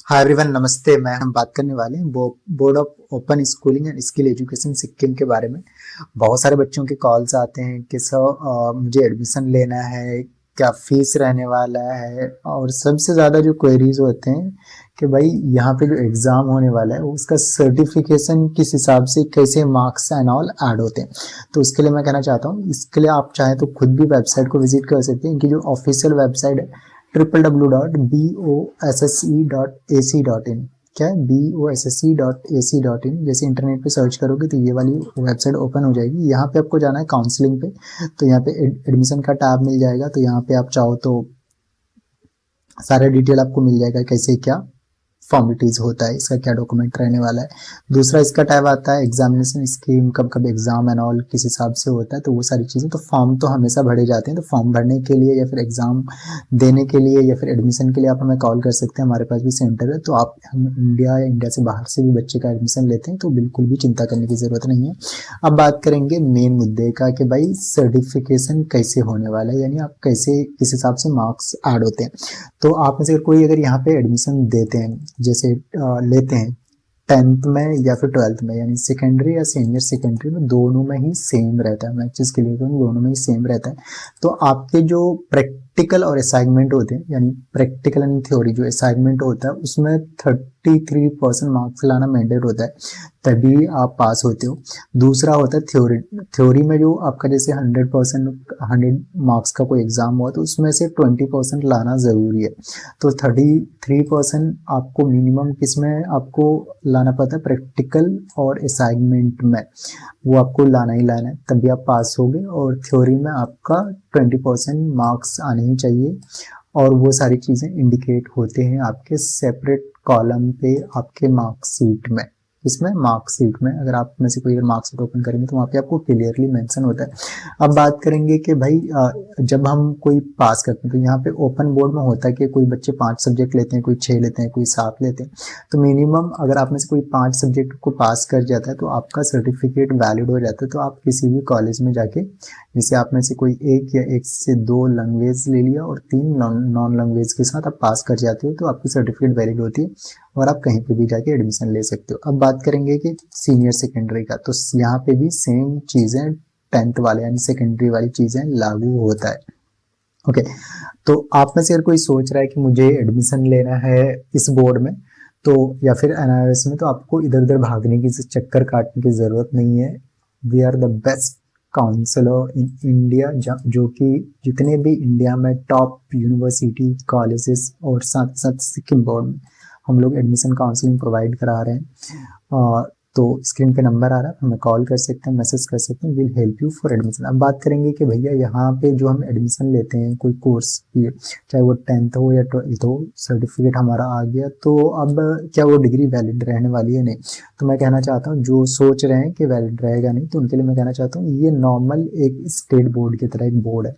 Hi everyone, नमस्ते। हम बात करने वाले हैं board of open schooling and skill education Sikkim के बारे में। बहुत सारे बच्चों के कॉल्स आते हैं कि सर मुझे एडमिशन लेना है, क्या फीस रहने वाला है, और सबसे ज़्यादा जो क्वेरीज होते हैं कि भाई यहाँ पे जो एग्ज़ाम होने वाला है उसका सर्टिफिकेशन किस हिसाब से, कैसे मार्क्स एंड ऑल ऐड होते हैं। तो उसके लिए मैं कहना चाहता हूँ, इसके लिए आप चाहें तो खुद भी वेबसाइट को विजिट कर सकते हैं। इनकी जो ऑफिशियल वेबसाइट है www.bosse.ac.in। क्या है? bosse.ac.in। जैसे इंटरनेट पे सर्च करोगे तो ये वाली वेबसाइट ओपन हो जाएगी। यहाँ पे आपको जाना है काउंसलिंग पे, तो यहाँ पे एडमिशन का टैब मिल जाएगा। तो यहाँ पे आप चाहो तो सारा डिटेल आपको मिल जाएगा, कैसे क्या फॉर्मेलिटीज होता है, इसका क्या डॉक्यूमेंट रहने वाला है। दूसरा इसका टैब आता है एग्जामिनेशन स्कीम, कब कब एग्जाम एंड ऑल किस हिसाब से होता है, तो वो सारी चीज़ें। तो फॉर्म तो हमेशा भरे जाते हैं, तो फॉर्म भरने के लिए या फिर एग्जाम देने के लिए या फिर एडमिशन के लिए आप हमें कॉल कर सकते हैं। हमारे पास भी सेंटर है, तो आप हम इंडिया या इंडिया से बाहर से भी बच्चे का एडमिशन लेते हैं, तो बिल्कुल भी चिंता करने की ज़रूरत नहीं है। अब बात करेंगे मेन मुद्दे का कि भाई सर्टिफिकेशन कैसे होने वाला है, यानी आप कैसे किस हिसाब से मार्क्स ऐड होते हैं। तो आप में से कोई अगर यहाँ पे एडमिशन देते हैं, जैसे लेते हैं 10th में या फिर 12th में, यानी सेकेंडरी या सीनियर सेकेंडरी में, दोनों में ही सेम रहता है। मैं चीज़ क्लियर करूँ, दोनों में ही सेम रहता है। तो आपके जो प्रैक्टिकल और असाइनमेंट होते हैं, यानी प्रैक्टिकल एंड थ्योरी, जो असाइनमेंट होता है उसमें 33% मार्क्स लाना मैंडेट होता है, तभी आप पास होते हो। दूसरा होता है थ्योरी। थ्योरी में जो आपका जैसे 100 मार्क्स का कोई एग्जाम हुआ तो उसमें से 20% लाना ज़रूरी है। तो 33% आपको मिनिमम किसमें आपको लाना पड़ता है, प्रैक्टिकल और असाइनमेंट में, वो आपको लाना ही लाना है, तभी आप पास होगे। और थ्योरी में आपका 20% मार्क्स आने ही चाहिए, और वो सारी चीज़ें इंडिकेट होते हैं आपके सेपरेट कॉलम पे आपके मार्कशीट में। इसमें मार्कशीट में अगर आप में से कोई मार्कशीट ओपन करेंगे तो वहाँ पे आपको क्लियरली मेंशन होता है। अब बात करेंगे कि भाई जब हम कोई पास करते हैं तो यहाँ पे ओपन बोर्ड में होता है कि कोई बच्चे 5 सब्जेक्ट लेते हैं, कोई 6 लेते हैं, कोई 7 लेते हैं। तो मिनिमम अगर आप में से कोई 5 सब्जेक्ट को पास कर जाता है तो आपका सर्टिफिकेट वैलिड हो जाता है। तो आप किसी भी कॉलेज में जाके, जैसे आप में से कोई एक या एक से 2 लैंग्वेज ले लिया और 3 नॉन लैंग्वेज के साथ आप पास कर जाते हो, तो आपकी सर्टिफिकेट वैलिड होती है और आप कहीं पे भी जाके एडमिशन ले सकते हो। अब बात करेंगे कि सीनियर सेकेंडरी का, तो यहाँ पे भी सेम चीज़ें 10th वाले यानी सेकेंडरी वाली चीज़ें लागू होता है। ओके, तो आप में से अगर कोई सोच रहा है कि मुझे एडमिशन लेना है इस बोर्ड में, तो या फिर एनआरएस में, तो आपको इधर उधर भागने की, चक्कर काटने की ज़रूरत नहीं है। We are the best counsellor in India, जो कि जितने भी इंडिया में टॉप यूनिवर्सिटी कॉलेजेस और साथ साथ सिक्किम बोर्ड में हम लोग एडमिशन काउंसलिंग प्रोवाइड करा रहे हैं। तो स्क्रीन पे नंबर आ रहा है, हमें कॉल कर सकते हैं, मैसेज कर सकते हैं, will help you for admission. अब बात करेंगे कि भैया यहाँ पे जो हम एडमिशन लेते हैं कोई कोर्स की, चाहे वो 10th हो या 12th हो, सर्टिफिकेट हमारा आ गया, तो अब क्या वो डिग्री वैलिड रहने वाली है? नहीं। तो मैं कहना चाहता हूँ, जो सोच रहे हैं कि वैलिड रहेगा नहीं, तो उनके लिए मैं कहना चाहता हूँ ये नॉर्मल एक स्टेट बोर्ड की तरह एक बोर्ड है।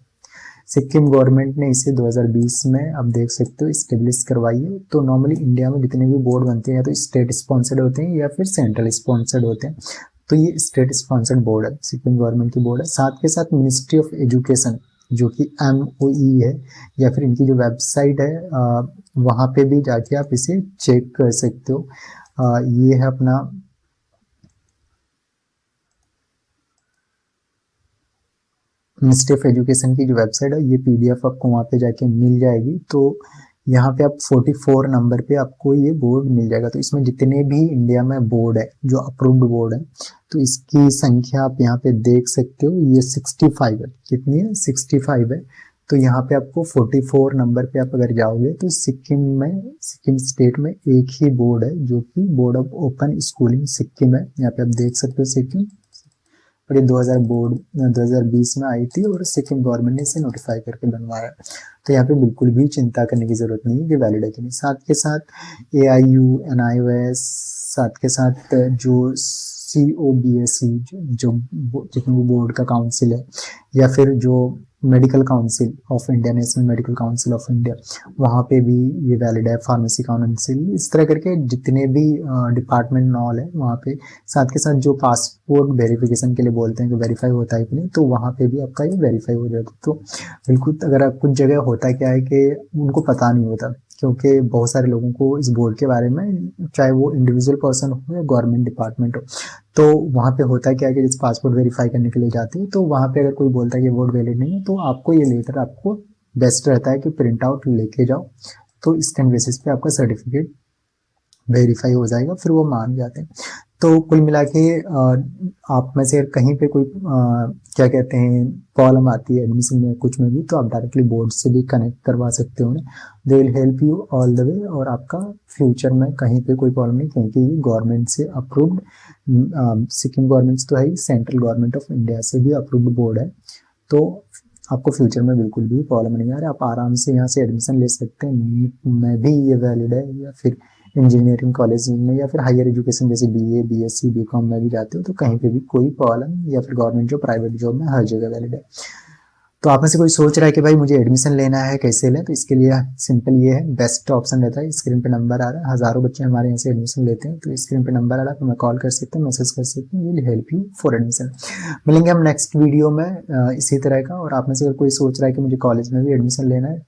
सिक्किम गवर्नमेंट ने इसे 2020 में, आप देख सकते हो, इस्टेब्लिश करवाई है। तो नॉर्मली इंडिया में जितने भी बोर्ड बनते हैं या तो स्टेट स्पॉन्सर्ड होते हैं या फिर सेंट्रल स्पॉन्सर्ड होते हैं। तो ये स्टेट स्पॉन्सर्ड बोर्ड है, सिक्किम गवर्नमेंट की बोर्ड है। साथ के साथ मिनिस्ट्री ऑफ एजुकेशन, जो कि MOE है, या फिर इनकी जो वेबसाइट है वहाँ पे भी जाके आप इसे चेक कर सकते हो। ये है अपना मिनिस्ट्री ऑफ एजुकेशन की जो वेबसाइट है, ये PDF आपको वहाँ पे जाके मिल जाएगी। तो यहाँ पे आप 44 नंबर पे आपको ये बोर्ड मिल जाएगा। तो इसमें जितने भी इंडिया में बोर्ड है जो अप्रूव्ड बोर्ड है, तो इसकी संख्या आप यहाँ पे देख सकते हो, ये 65 है। कितनी है? 65 है। तो यहाँ पे आपको 44 नंबर पे आप अगर जाओगे तो सिक्किम स्टेट में एक ही बोर्ड है, जो कि board of open schooling Sikkim है। यहाँ पे आप देख सकते हो सिक्किम, और ये 2020 में आई थी और सिक्किम गवर्नमेंट ने इसे नोटिफाई करके बनवाया। तो यहाँ पे बिल्कुल भी चिंता करने की जरूरत नहीं है कि वैलिड है कि नहीं। साथ के साथ AIU, NIOS, साथ के साथ जो COBSE, जो जितने भी बोर्ड का काउंसिल है, या फिर जो medical council of India, national medical council of India, वहाँ पे भी ये वैलिड है। फार्मेसी काउंसिल, इस तरह करके जितने भी डिपार्टमेंट नॉल है वहाँ पे। साथ के साथ जो पासपोर्ट वेरिफिकेशन के लिए बोलते हैं कि वेरीफाई होता है कि नहीं, तो वहाँ पे भी आपका ये वेरीफाई हो जाता है। तो बिल्कुल, अगर आप कुछ जगह होता है क्या है कि उनको पता नहीं होता क्योंकि बहुत सारे लोगों को इस बोर्ड के बारे में, चाहे वो इंडिविजुअल पर्सन हो या गवर्नमेंट डिपार्टमेंट हो, तो वहाँ पे होता है क्या है कि जैसे पासपोर्ट वेरीफाई करने के लिए जाते हैं तो वहाँ पे अगर कोई बोलता है कि बोर्ड वैलिड नहीं है तो आपको ये लेटर आपको बेस्ट रहता है कि प्रिंट आउट लेके जाओ, तो इसके बेसिस पे आपका सर्टिफिकेट वेरीफाई हो जाएगा, फिर वो मान जाते हैं। तो कुल मिला के आप में से कहीं पे कोई क्या कहते हैं प्रॉब्लम आती है एडमिशन में कुछ में भी, तो आप डायरेक्टली बोर्ड से भी कनेक्ट करवा सकते हो, they will help you all the way, और आपका फ्यूचर में कहीं पे कोई प्रॉब्लम नहीं, क्योंकि ये गवर्नमेंट से अप्रूव्ड, सिक्किम गवर्नमेंट तो है ही, सेंट्रल गवर्नमेंट ऑफ इंडिया से भी अप्रूव्ड बोर्ड है। तो आपको फ्यूचर में बिल्कुल भी प्रॉब्लम नहीं आ रहा है, आप आराम से यहाँ से एडमिशन ले सकते हैं। नीट में भी ये वैलिड है, या फिर इंजीनियरिंग कॉलेज में, या फिर हायर एजुकेशन जैसे बीए, बीएससी, बीकॉम में भी जाते हो तो कहीं पे भी कोई प्रॉब्लम, या फिर गवर्नमेंट जॉब, प्राइवेट जॉब में हर जगह वैलिड है। तो आप में से कोई सोच रहा है कि भाई मुझे एडमिशन लेना है, कैसे लें, तो इसके लिए सिंपल ये है, बेस्ट ऑप्शन रहता है, स्क्रीन पे नंबर आ रहा है, हज़ारों बच्चे हमारे यहाँ से एडमिशन लेते हैं, तो स्क्रीन पे नंबर आ रहा है, तो मैं कॉल कर सकते हैं, मैसेज कर सकते हैं, will help you for admission. मिलेंगे हम नेक्स्ट वीडियो में इसी तरह का। और आप में से अगर कोई सोच रहा है कि मुझे कॉलेज में भी एडमिशन लेना है,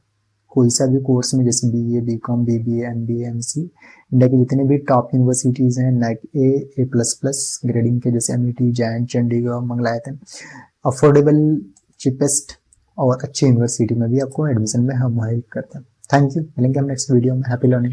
कोई सा भी कोर्स में, जैसे BA, BCom, BBA, MBA, MC, India की जितने भी टॉप यूनिवर्सिटीज़ हैं, NAC A plus plus grading के, जैसे MET, Jain, Chandigarh, Mangalayatan, affordable, cheapest और अच्छी यूनिवर्सिटी में भी आपको एडमिशन में हम हेल्प करते हैं। थैंक यू, मिलेंगे हम नेक्स्ट वीडियो में। Happy learning.